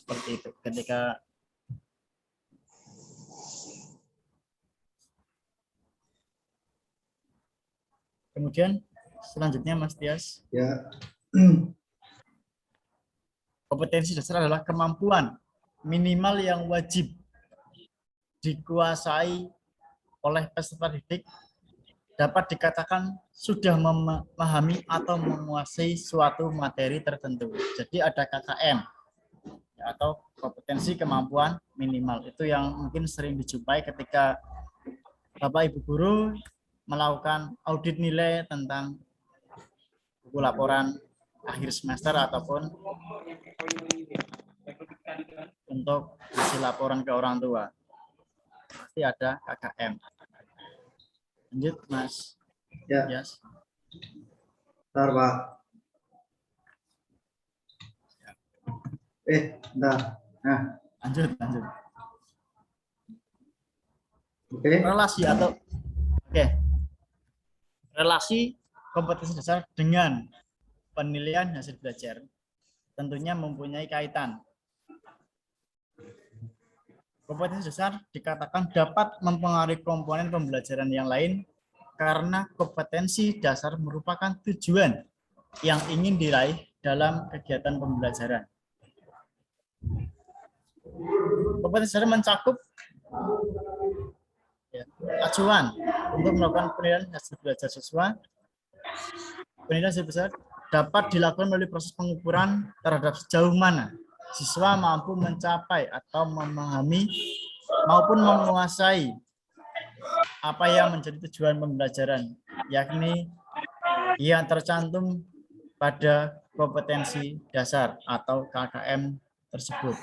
seperti itu. Ketika kemudian selanjutnya Mas Tias. Ya. Kompetensi dasar adalah kemampuan minimal yang wajib dikuasai oleh peserta didik, dapat dikatakan sudah memahami atau menguasai suatu materi tertentu. Jadi ada KKM atau kompetensi kemampuan minimal. Itu yang mungkin sering dijumpai ketika Bapak Ibu guru melakukan audit nilai tentang buku laporan akhir semester ataupun untuk hasil laporan ke orang tua. Pasti ada KKM. Lanjut, Mas. Ya. Yes. Bentar, Pak. Bentar. Nah. Lanjut. Oke. Relasi kompetensi dasar dengan penilaian hasil belajar tentunya mempunyai kaitan. Kompetensi dasar dikatakan dapat mempengaruhi komponen pembelajaran yang lain karena kompetensi dasar merupakan tujuan yang ingin diraih dalam kegiatan pembelajaran. Kompetensi dasar mencakup acuan untuk melakukan penilaian hasil belajar siswa. Penilaian hasil belajar dapat dilakukan melalui proses pengukuran terhadap sejauh mana siswa mampu mencapai atau memahami maupun menguasai apa yang menjadi tujuan pembelajaran, yakni yang tercantum pada kompetensi dasar atau KKM tersebut.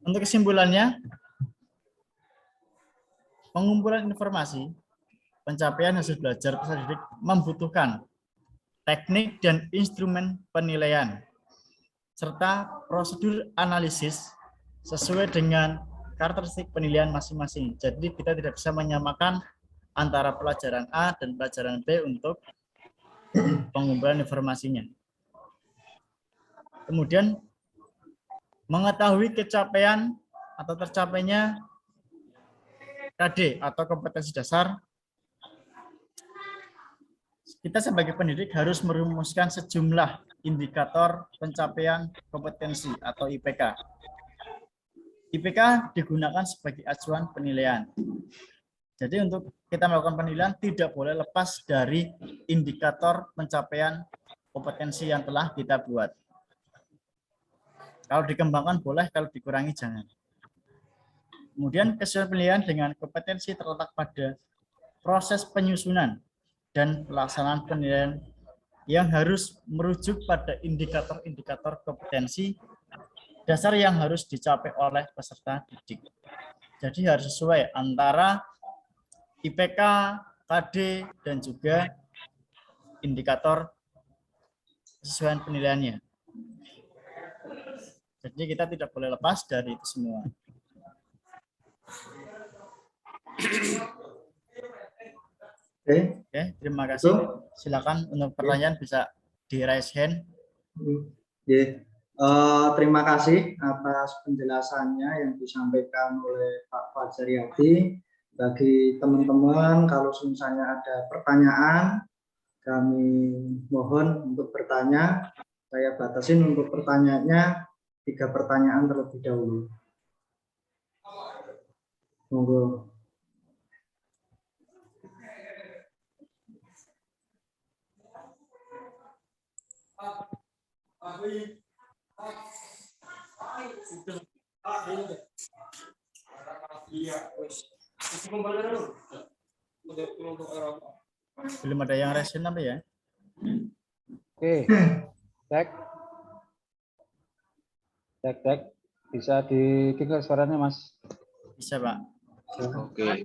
Untuk kesimpulannya, pengumpulan informasi pencapaian hasil belajar peserta didik membutuhkan teknik dan instrumen penilaian serta prosedur analisis sesuai dengan karakteristik penilaian masing-masing. Jadi kita tidak bisa menyamakan antara pelajaran A dan pelajaran B untuk pengumpulan informasinya. Kemudian mengetahui capaian atau tercapainya KD atau kompetensi dasar, kita sebagai pendidik harus merumuskan sejumlah indikator pencapaian kompetensi atau IPK. IPK digunakan sebagai acuan penilaian. Jadi untuk kita melakukan penilaian tidak boleh lepas dari indikator pencapaian kompetensi yang telah kita buat. Kalau dikembangkan boleh, kalau dikurangi jangan. Kemudian kesesuaian penilaian dengan kompetensi terletak pada proses penyusunan dan pelaksanaan penilaian yang harus merujuk pada indikator-indikator kompetensi dasar yang harus dicapai oleh peserta didik. Jadi harus sesuai antara IPK, KD, dan juga indikator kesesuaian penilaiannya. Jadi kita tidak boleh lepas dari itu semua. Oke, terima kasih. Silakan untuk pertanyaan bisa di raise hand. Terima kasih atas penjelasannya yang disampaikan oleh Pak Fajar Yadi. Bagi teman-teman, kalau misalnya ada pertanyaan, kami mohon untuk bertanya. Saya batasin untuk pertanyaannya 3 pertanyaan terlebih dahulu. Monggo. Belum ada yang raise hand apa ya? Oke, cek. Bisa didengar suaranya, Mas? Bisa, Pak. Oke.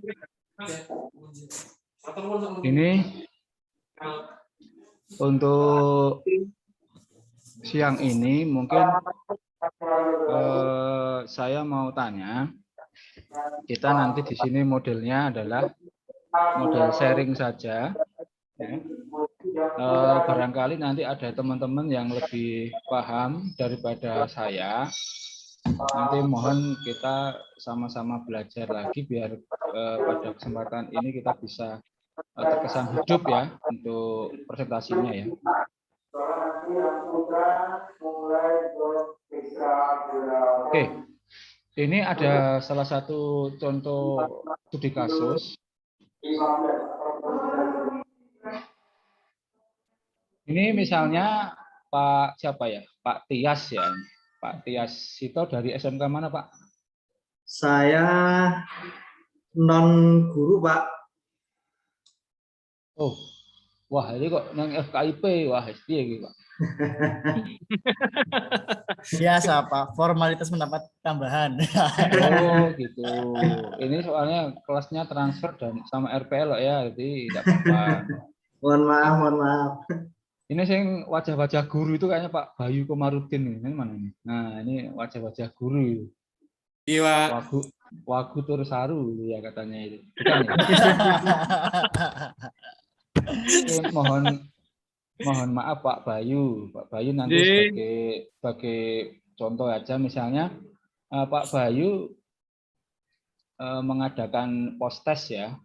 Ini untuk siang ini mungkin saya mau tanya, kita nanti di sini modelnya adalah model sharing saja, ya. barangkali nanti ada teman-teman yang lebih paham daripada saya. Nanti mohon kita sama-sama belajar lagi biar pada kesempatan ini kita bisa terkesan hidup ya untuk presentasinya ya. Oke, ini ada salah satu contoh studi kasus. Ini misalnya Pak siapa ya? Pak Tias ya. Pak Tias itu dari SMK mana Pak? Saya non guru Pak. Oh, wah ini kok nang FKIP, wah SD gitu Pak. Biasa Pak, formalitas mendapat tambahan. Oh gitu. Ini soalnya kelasnya transfer dan sama RPL ya, jadi tidak apa-apa. Mohon maaf. Ini sing wajah-wajah guru itu kayaknya Pak Bayu Komarudin ini mana ini? Nah ini wajah-wajah guru. Iya. Wagu tur saru ya katanya itu. Bukan ya? Oke, mohon maaf Pak Bayu. Pak Bayu nanti sebagai contoh aja misalnya Pak Bayu mengadakan post-test ya.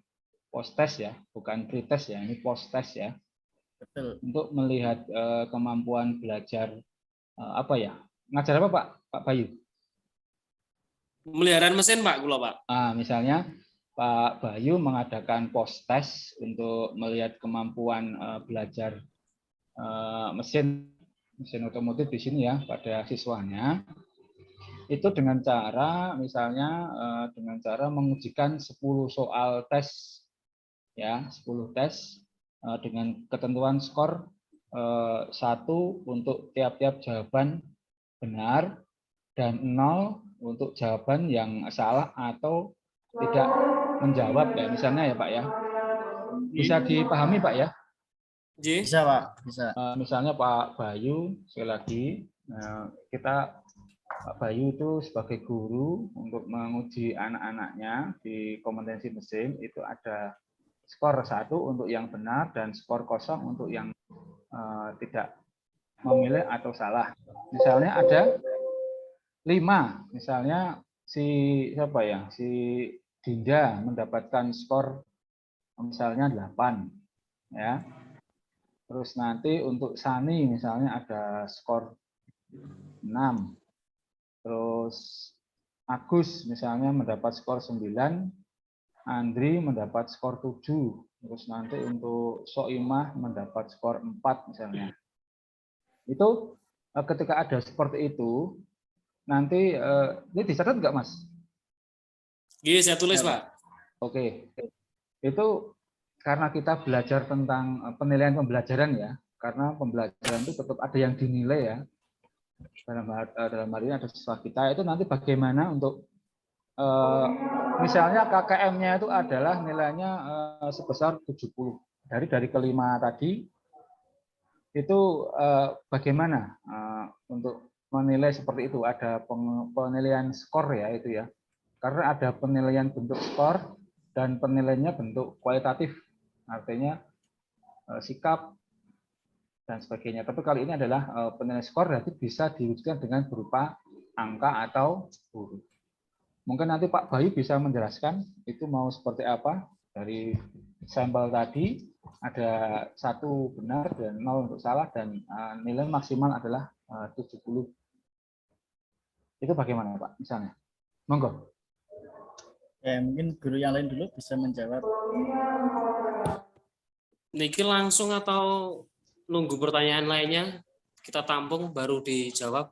Post-test ya, bukan pre-test ya. Ini post-test ya. Betul. Untuk melihat kemampuan belajar apa ya? Ngajar apa Pak Bayu? Pemeliharaan mesin Pak, kula Pak. Misalnya Pak Bayu mengadakan post-test untuk melihat kemampuan belajar mesin otomotif di sini ya pada siswanya. Itu dengan cara misalnya dengan cara mengujikan 10 soal tes ya, 10 tes dengan ketentuan skor 1 untuk tiap-tiap jawaban benar dan 0 untuk jawaban yang salah atau tidak menjawab ya misalnya ya Pak ya. Bisa dipahami Pak ya? Bisa Pak, bisa. Misalnya Pak Bayu sekali lagi Pak Bayu itu sebagai guru untuk menguji anak-anaknya di kompetensi mesin itu ada skor 1 untuk yang benar dan skor 0 untuk yang tidak memilih atau salah. Misalnya ada 5, misalnya si Dinda mendapatkan skor misalnya 8 ya. Terus nanti untuk Sani misalnya ada skor 6. Terus Agus misalnya mendapat skor 9. Andri mendapat skor 7, terus nanti untuk Soimah mendapat skor 4 misalnya. Itu ketika ada seperti itu, nanti ini dicatat nggak Mas? Iya, saya tulis Pak. Oke, itu karena kita belajar tentang penilaian pembelajaran ya, karena pembelajaran itu tetap ada yang dinilai ya. Dalam hal ini ada siswa kita itu nanti bagaimana untuk misalnya KKM-nya itu adalah nilainya sebesar 70. Dari kelima tadi, itu bagaimana untuk menilai seperti itu? Ada penilaian skor ya itu ya. Karena ada penilaian bentuk skor dan penilaiannya bentuk kualitatif. Artinya sikap dan sebagainya. Tapi kali ini adalah penilaian skor nanti bisa diwujudkan dengan berupa angka atau huruf. Mungkin nanti Pak Bayu bisa menjelaskan itu mau seperti apa dari sampel tadi ada 1 benar dan 0 untuk salah dan nilai maksimal adalah 70. Itu bagaimana Pak misalnya? Monggo. Ya, mungkin guru yang lain dulu bisa menjawab. Niki langsung atau nunggu pertanyaan lainnya kita tampung baru dijawab?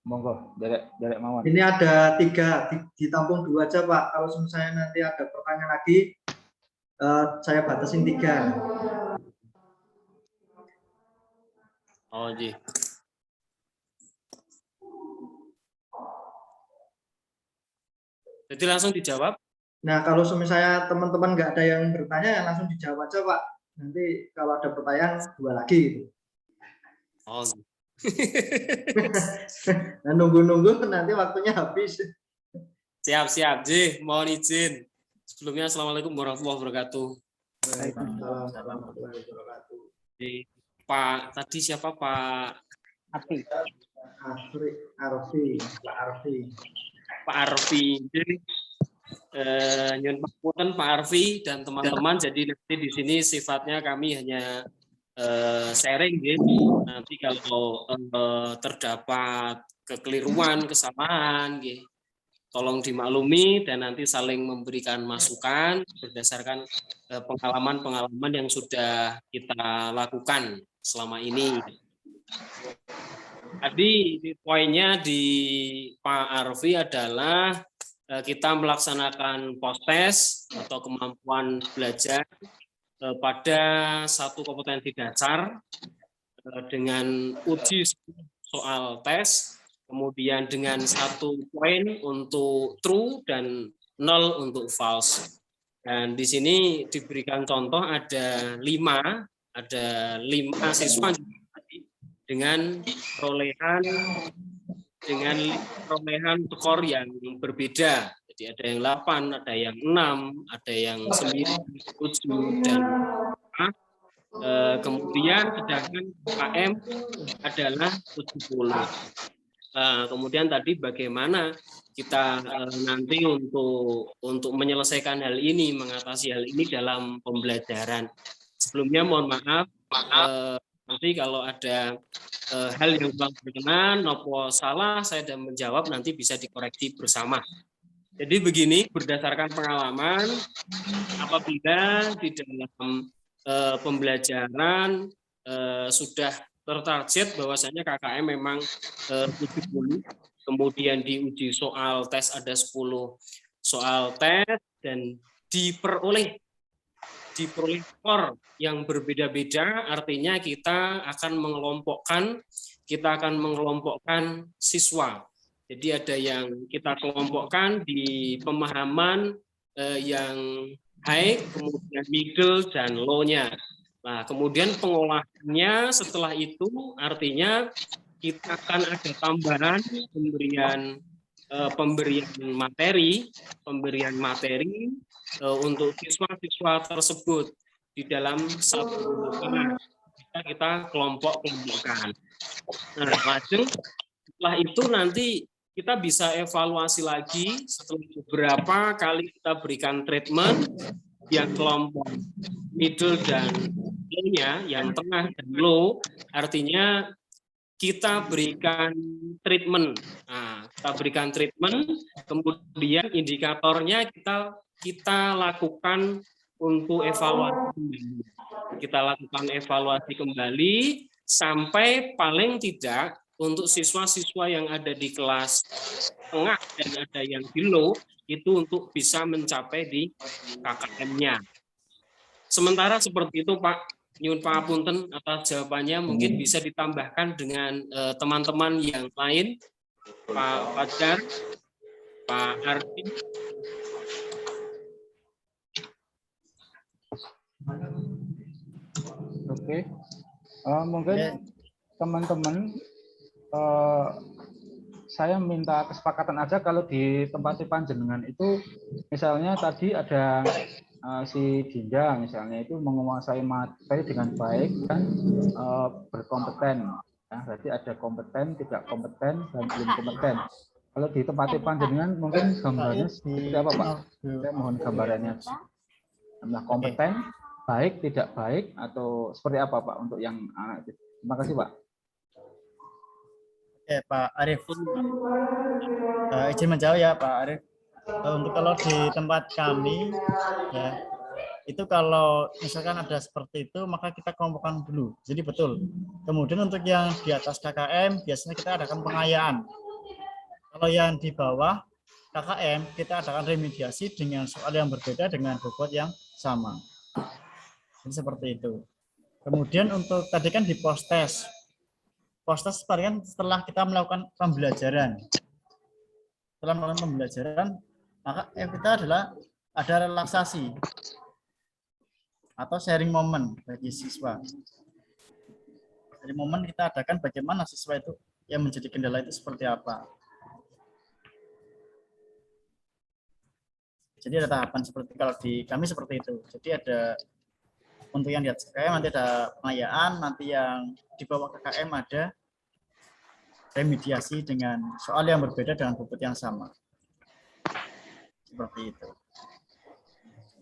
Monggo, derek mawon. Ini ada 3, ditampung 2 aja Pak. Kalau misalnya nanti ada pertanyaan lagi, saya batasin 3. Oh, iya. Jadi langsung dijawab? Nah, kalau misalnya teman-teman nggak ada yang bertanya, ya langsung dijawab aja Pak. Nanti kalau ada pertanyaan 2 lagi gitu. Oh. Nah, nunggu-nunggu nanti waktunya habis. Siap, Ji. Mohon izin. Sebelumnya, Assalamualaikum warahmatullahi wabarakatuh. Waalaikumsalam warahmatullahi wabarakatuh. Pak tadi siapa Pak Arfi. Arfi, Pak Arfi. Pak Arfi. Jadi, nyun pangapunten Pak Arfi dan teman-teman. Jadi nanti di sini sifatnya kami hanya sharing gitu. Nanti kalau terdapat kekeliruan, kesalahan, gitu, tolong dimaklumi dan nanti saling memberikan masukan berdasarkan pengalaman-pengalaman yang sudah kita lakukan selama ini. Tadi poinnya di Pak Arfi adalah kita melaksanakan post-test atau kemampuan belajar pada satu kompetensi dasar dengan uji soal tes, kemudian dengan 1 poin untuk true dan 0 untuk false. Dan di sini diberikan contoh ada 5 siswa dengan perolehan skor yang berbeda. Jadi ada yang 8, ada yang 6, ada yang 9, 7 dan kemudian sedangkan KM adalah 70. Kemudian tadi bagaimana kita nanti untuk menyelesaikan hal ini, mengatasi hal ini dalam pembelajaran. Sebelumnya mohon maaf, nanti kalau ada hal yang kurang berkenan, nopo salah, saya sudah menjawab, nanti bisa dikoreksi bersama. Jadi begini, berdasarkan pengalaman, apabila di dalam pembelajaran sudah tertarget bahwasanya KKM memang 70, kemudian diuji soal tes ada 10 soal tes dan diperoleh skor yang berbeda-beda, artinya kita akan mengelompokkan siswa. Jadi ada yang kita kelompokkan di pemahaman yang high, kemudian middle, dan low-nya. Nah, kemudian pengolahannya setelah itu artinya kita akan ada tambahan pemberian materi untuk siswa-siswa tersebut di dalam satu kita kelompok-kelompokkan. Nah, lanjut setelah itu nanti kita bisa evaluasi lagi setelah beberapa kali kita berikan treatment yang kelompok middle dan low-nya, yang tengah dan low, artinya kita berikan treatment. Nah, kita berikan treatment, kemudian indikatornya kita lakukan untuk evaluasi kembali. Kita lakukan evaluasi kembali sampai paling tidak untuk siswa-siswa yang ada di kelas tengah dan ada yang di low, itu untuk bisa mencapai di KKM-nya. Sementara seperti itu Pak, nyuwun pangapunten atas jawabannya, mungkin bisa ditambahkan dengan teman-teman yang lain, Pak Fajar, Pak Arfi. Oke, mungkin teman-teman saya minta kesepakatan aja kalau di tempat panjenengan itu misalnya tadi ada si Dinda misalnya itu menguasai materi dengan baik dan berkompeten. Ya, berarti ada kompeten, tidak kompeten, dan belum kompeten. Kalau di tempat panjenengan mungkin gambarnya seperti apa Pak? Saya mohon gambarannya. Nah, kompeten, baik, tidak baik, atau seperti apa Pak untuk yang anak itu? Terima kasih Pak. Oke, Pak Arif. Izin menjawab ya Pak Arif. Untuk kalau di tempat kami, ya, itu kalau misalkan ada seperti itu, maka kita kelompokkan dulu. Jadi betul. Kemudian untuk yang di atas KKM, biasanya kita adakan pengayaan. Kalau yang di bawah KKM, kita adakan remediasi dengan soal yang berbeda dengan bobot yang sama. Jadi seperti itu. Kemudian untuk tadi kan di post-test. Post-test kan setelah kita melakukan pembelajaran. Setelah melakukan pembelajaran, maka kita adalah ada relaksasi atau sharing moment bagi siswa. Sharing moment kita adakan bagaimana siswa itu yang menjadi kendala itu seperti apa. Jadi ada tahapan seperti kalau di kami seperti itu. Jadi ada Untuk yang di atas KKM nanti ada pengayaan, nanti yang di bawah KKM ada remediasi dengan soal yang berbeda dengan bobot yang sama. Seperti itu.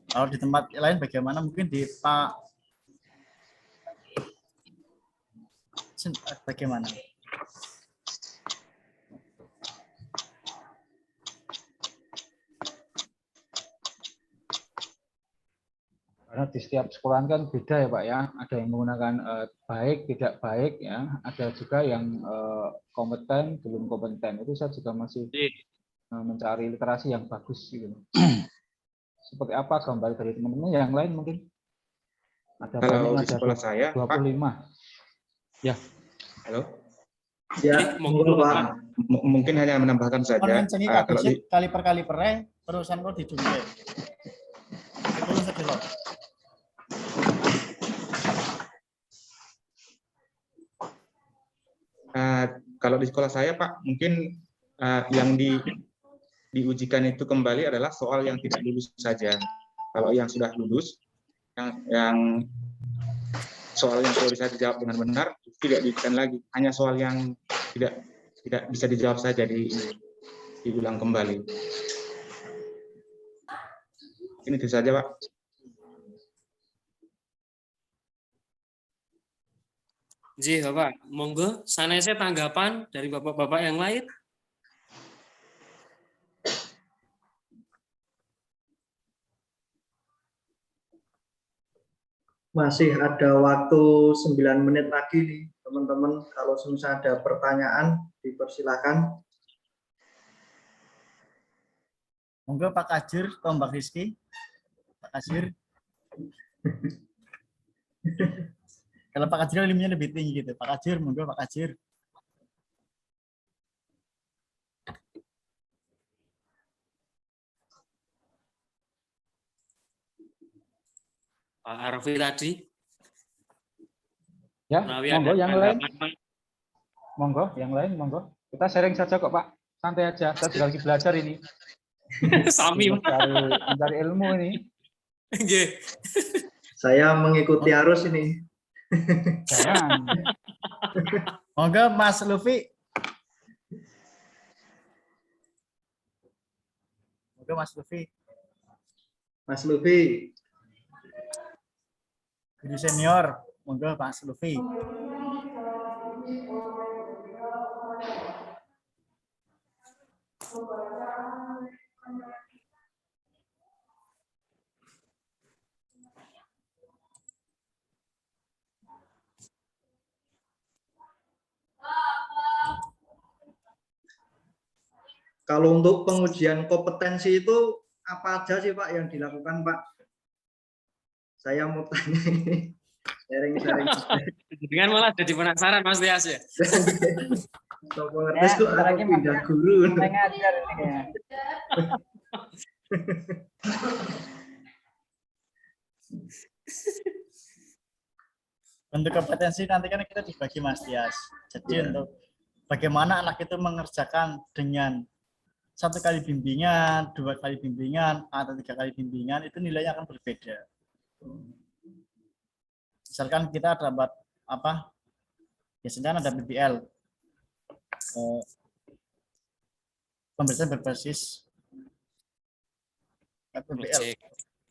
Kalau di tempat lain bagaimana? Mungkin di Pak bagaimana? Karena di setiap sekolahan kan beda ya Pak ya. Ada yang menggunakan baik, tidak baik ya. Ada juga yang kompeten, belum kompeten. Itu saya juga masih mencari literasi yang bagus gitu. Seperti apa gambar dari teman-teman yang lain mungkin? Ada Kalau banyak, di sekolah saya, 25. Pak. Ya. Halo. Ya, monggo Pak. Mungkin hanya menambahkan saja. Konvensi Kalau di, kali per kali per perusahaan kok didunge. Itu sedelo. kalau di sekolah saya, Pak, mungkin yang diujikan itu kembali adalah soal yang tidak lulus saja. Kalau yang sudah lulus, yang soal yang sudah bisa dijawab dengan benar tidak diujikan lagi. Hanya soal yang tidak bisa dijawab saja diulang kembali. Ini itu saja, Pak. Ji, Bapak, monggo sanesnya tanggapan dari Bapak-bapak yang lain. Masih ada waktu 9 menit lagi nih, teman-teman. Kalau misalnya ada pertanyaan, dipersilakan. Monggo Pak Kajir, Mbak Rizky. Pak Kajir. Kalau Pak Kajir ilmunya lebih tinggi gitu. Pak Kajir, monggo Pak Kajir. Pak Arfi tadi. Ya, monggo yang lain. Pak. Monggo, yang lain monggo. Kita sharing saja kok Pak. Santai aja. Saya juga lagi belajar ini. Sami mencari ilmu ini. Saya mengikuti arus ini. Jangan. Monggo Mas Luffy. Monggo Mas Luffy. Mas Luffy. Guru senior, monggo Mas Luffy. Kalau untuk pengujian kompetensi itu apa aja sih Pak yang dilakukan Pak? Saya mau tanya ini. Sharing-sharing. Dengan malah jadi penasaran Mas Tias ya. Sopo ngerti kok aku pindah guru. Ngajar ini kayaknya. Untuk kompetensi nanti kan kita dibagi Mas Tias. Jadi untuk bagaimana anak itu mengerjakan dengan 1 kali bimbingan, 2 kali bimbingan, atau 3 kali bimbingan, itu nilainya akan berbeda. Misalkan kita dapat apa? Biasanya ada BBL. Pembelajaran berbasis BBL.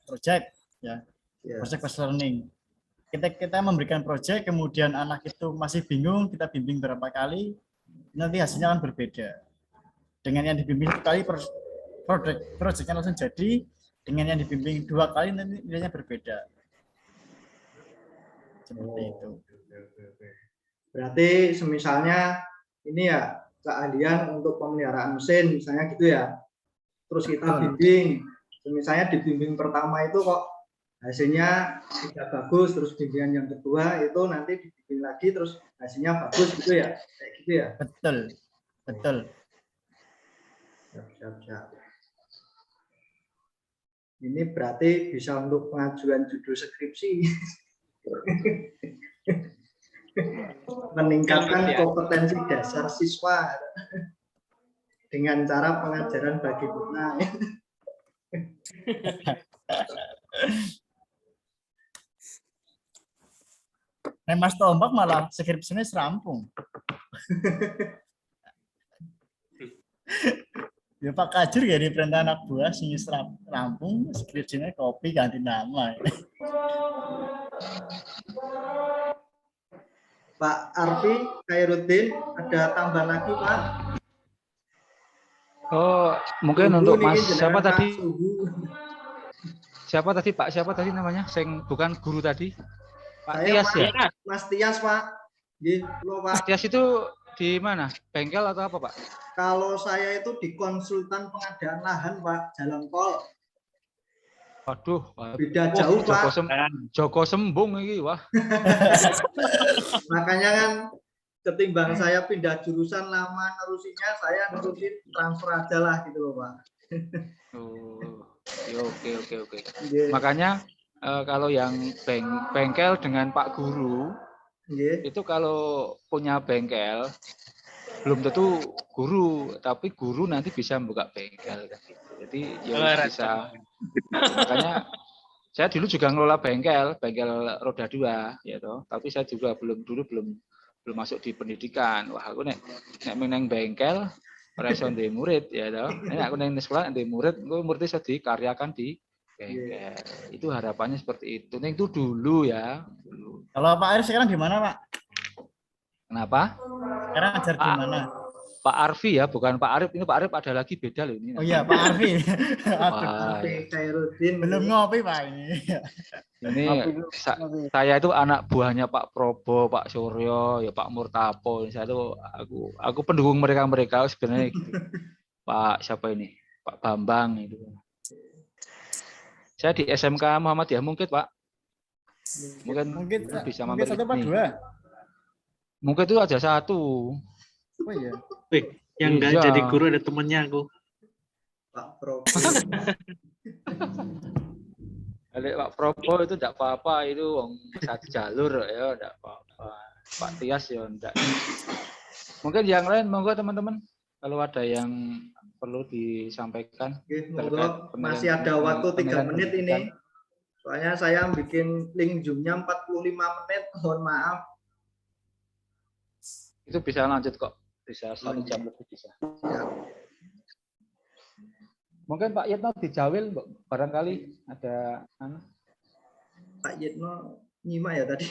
Project, ya. Project based learning. Kita memberikan project, kemudian anak itu masih bingung, kita bimbing berapa kali, nanti hasilnya akan berbeda. Dengan yang dibimbing 1 kali proyeknya langsung jadi, dengan yang dibimbing 2 kali nanti nilainya berbeda. Seperti itu. Berarti semisalnya ini ya keahlian untuk pemeliharaan mesin misalnya gitu ya. Terus kita bimbing, misalnya di bimbing pertama itu kok hasilnya tidak bagus, terus bimbingan yang kedua itu nanti dibimbing lagi terus hasilnya bagus gitu ya. Kayak gitu ya. Betul. Betul. Siap. Ini berarti bisa untuk pengajuan judul skripsi. Meningkatkan kompetensi dasar siswa dengan cara pengajaran bagaimana. Nek Mas Tombak malah skripsinya serampung. Ya Pak Kajur ya di perintah anak buah sing rampung skripsinya kopi ganti nama. Pak Arfi Khairuddin, ada tambah lagi Pak? Oh, mungkin Suhu untuk niki Mas jenengan, siapa Pak, tadi? Suhu. Siapa tadi Pak? Siapa tadi namanya? Sing bukan guru tadi? Pak Saya Tias Mas, ya? Mas Tias Pak. Nggih, lho, Mas Pak. Tias itu di mana? Bengkel atau apa Pak? Kalau saya itu di konsultan pengadaan lahan Pak, Jalan Tol. Waduh, Beda jauh Pak. Joko Sembung ini wah. Makanya kan ketimbang saya pindah jurusan lama nerusinnya, saya nerusin transfer aja lah gitu loh Pak. Oh, oke. Nggih. Makanya kalau yang bengkel dengan Pak Guru, Nggih. itu kalau punya bengkel belum tentu guru, tapi guru nanti bisa buka bengkel kan gitu. Jadi ya bisa. Makanya saya dulu juga ngelola bengkel roda 2 ya toh, tapi saya juga belum masuk di pendidikan. Wah, aku nek meneng bengkel ora iso ndek murid ya toh. Nek aku neng sekolah ndek murid, engko murid iso dikaryakan di bengkel. Itu harapannya seperti itu. Neng itu dulu ya, dulu. Kalau Pak Arif sekarang di mana Pak? Kenapa? Sekarang ajar di mana? Pak Arfi ya, bukan Pak Arif. Ini Pak Arif ada lagi beda loh ini. Oh iya Pak Arfi. Wah, Arfi Khairuddin. Belum ngopi Pak ini. Ini saya itu anak buahnya Pak Probo, Pak Suryo, ya Pak Murtapo. Saya itu aku pendukung mereka sebenarnya gitu. Pak siapa ini? Pak Bambang itu. Saya di SMK Muhammadiyah Mungkit Pak. Mungkin bisa mampir. Mungkin 1 Pak 2. Mungkin itu aja 1. Oh iya. Wih, yang nggak jadi guru ada temennya aku. Pak Probo. Pak Probo itu enggak apa-apa, itu satu jalur ya, enggak apa-apa. Pak Tias ya enggak. Mungkin yang lain monggo teman-teman kalau ada yang perlu disampaikan. Oke, monggo, masih ada waktu 3 menit ini. Soalnya saya bikin link Zoom-nya 45 menit, mohon maaf. Itu bisa lanjut kok. Bisa 1 jam lebih bisa. Ya. Mungkin Pak Yitno dijawil barangkali ada Pak Yitno nyimak ya tadi.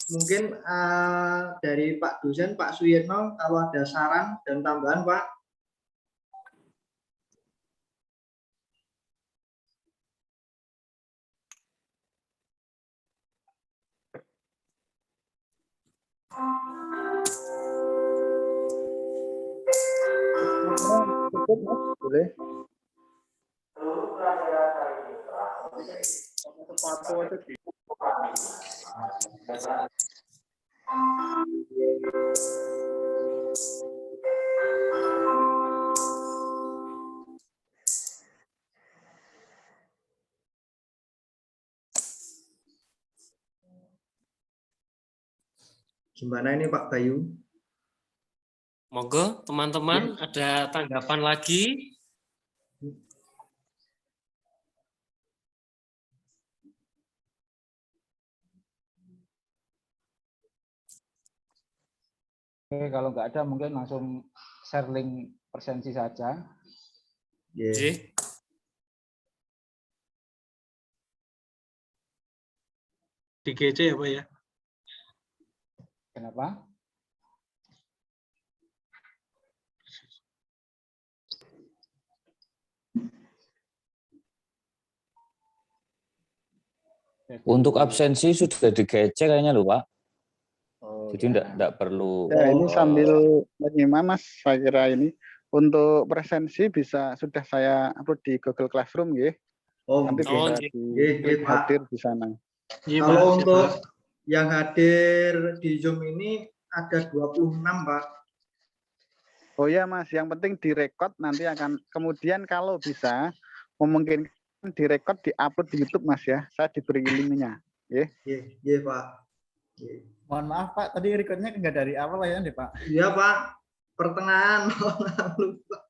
Mungkin dari Pak dosen Pak Suyitno kalau ada saran dan tambahan Pak. Boleh. Gimana ini Pak Bayu? Monggo teman-teman ada tanggapan lagi? Oke, kalau nggak ada mungkin langsung share link presensi saja. Oke. Di GC ya Pak ya? Kenapa? Untuk absensi sudah digecek kayaknya loh Pak. Oh, jadi enggak perlu. Ya, ini sambil menyimak Mas, saya kira ini untuk presensi sudah saya upload di Google Classroom ya. Oh, nanti bisa hadir di sana. Ya, kalau untuk yang hadir di Zoom ini ada 26 Pak. Oh ya Mas, yang penting direkod nanti akan kemudian kalau bisa memungkinkan direkod diupload di YouTube Mas ya. Saya diberi linknya. Iya Pak. Mohon maaf Pak, tadi recordnya enggak dari awal ya deh Pak. Iya Pak, pertengahan.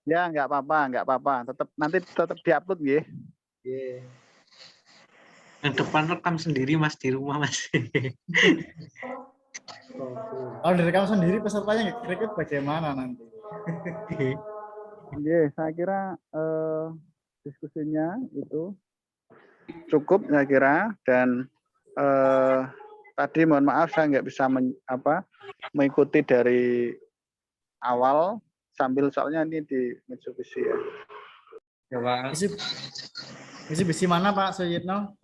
Ya nggak apa-apa. Nanti tetap diupload ya. Nggih. Yang depan rekam sendiri Mas di rumah Mas. Kalau direkam sendiri pesertanya kira-kira bagaimana nanti? Oke, saya kira diskusinya itu cukup saya kira, dan tadi mohon maaf saya nggak bisa mengikuti dari awal sambil soalnya ini di Mitsubishi ya. Ya, Pak. Misi mana Pak Suyitno?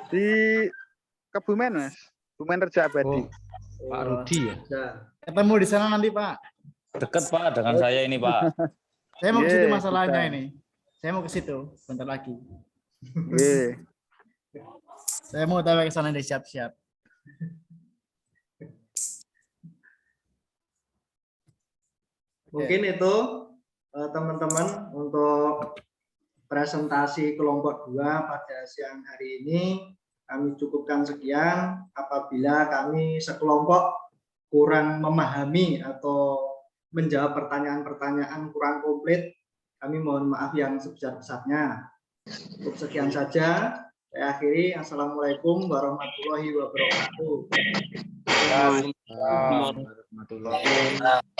Di Kebumen Mas, Kebumen Reja Abadi. Oh, Pak Rudi ya. Ketemu di sana nanti Pak. Dekat Pak dengan saya ini Pak. Saya mau ke situ Iya, masalahnya bisa. ini. Saya mau ke situ bentar lagi. Oke. Saya mau tahu ke sana deh, siap-siap. Mungkin itu teman-teman untuk presentasi kelompok 2 pada siang hari ini kami cukupkan sekian. Apabila kami sekelompok kurang memahami atau menjawab pertanyaan-pertanyaan kurang komplit, kami mohon maaf yang sebesar-besarnya. Cukup sekian saja. Saya akhiri. Assalamualaikum warahmatullahi wabarakatuh. Warahmatullahi wabarakatuh.